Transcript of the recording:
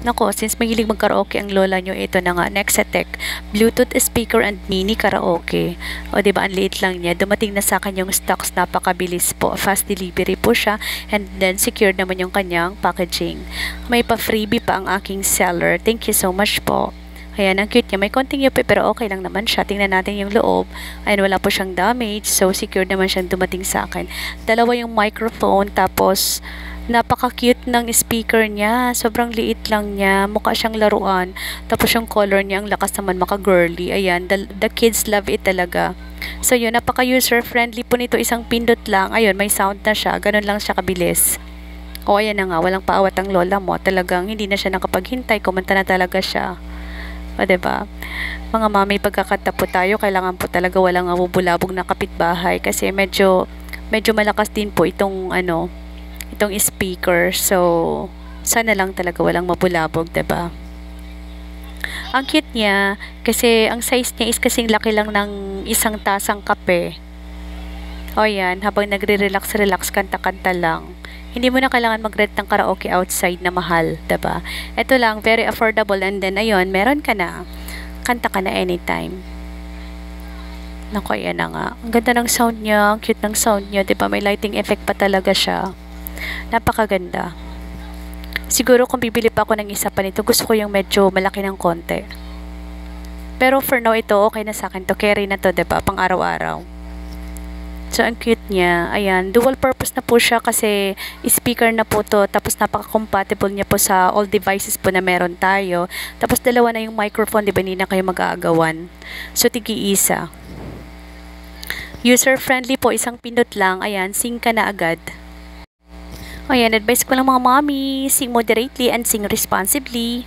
Nako, since mahilig mag-karaoke ang lola nyo, ito na nga, Nexatec, Bluetooth speaker and mini karaoke. O, diba, ang liit lang niya. Dumating na sa akin yung stocks, napakabilis po. Fast delivery po siya, and then secured naman yung kanyang packaging. May pa-freebie pa ang aking seller. Thank you so much po. Ayan, ang cute niya. May konting yupi pero okay lang naman siya. Tingnan natin yung loob. Ayan, wala po siyang damage. So, secured naman siyang dumating sa akin. Dalawa yung microphone, tapos napaka-cute ng speaker niya. Sobrang liit lang niya. Mukha siyang laruan. Tapos yung color niya, ang lakas naman, maka-girly. Ayan, the kids love it talaga. So, yun, napaka-user-friendly po nito. Isang pindot lang. Ayun, may sound na siya. Ganun lang siya kabilis. O, ayan na nga. Walang paawat ang lola mo. Talagang hindi na siya nakapaghintay. Kumanta na talaga siya. O, diba? Mga mami, pagkakanta po tayo, kailangan po talaga walang mabubulabog na kapitbahay kasi medyo malakas din po itong itong speaker. So, sana lang talaga walang mabulabog, diba? Ang cute niya kasi ang size niya is kasing laki lang ng isang tasang kape. O yan, habang nagre-relax, kanta-kanta lang. Hindi mo na kailangan mag-rent ng karaoke outside na mahal, diba? Ito lang, very affordable, and then, ayun, meron ka na. Kanta ka na anytime. Naku, yan na nga. Ang ganda ng sound niya, ang cute ng sound niya, diba? May lighting effect pa talaga siya. Napakaganda. Siguro kung bibili pa ako ng isa pa nito, gusto ko yung medyo malaki ng konti. Pero for now, ito, okay na sa akin to. Carry na to, diba? Pang araw-araw. So, ang cute niya. Ayan, dual purpose na po siya kasi speaker na po to. Tapos, napaka-compatible niya po sa all devices po na meron tayo. Tapos, dalawa na yung microphone. Diba, hindi na kayo mag-aagawan. So, tigi-isa. User-friendly po. Isang pindot lang. Ayan, sing ka na agad. Ayan, advice ko lang mga mommy. Sing moderately and sing responsibly.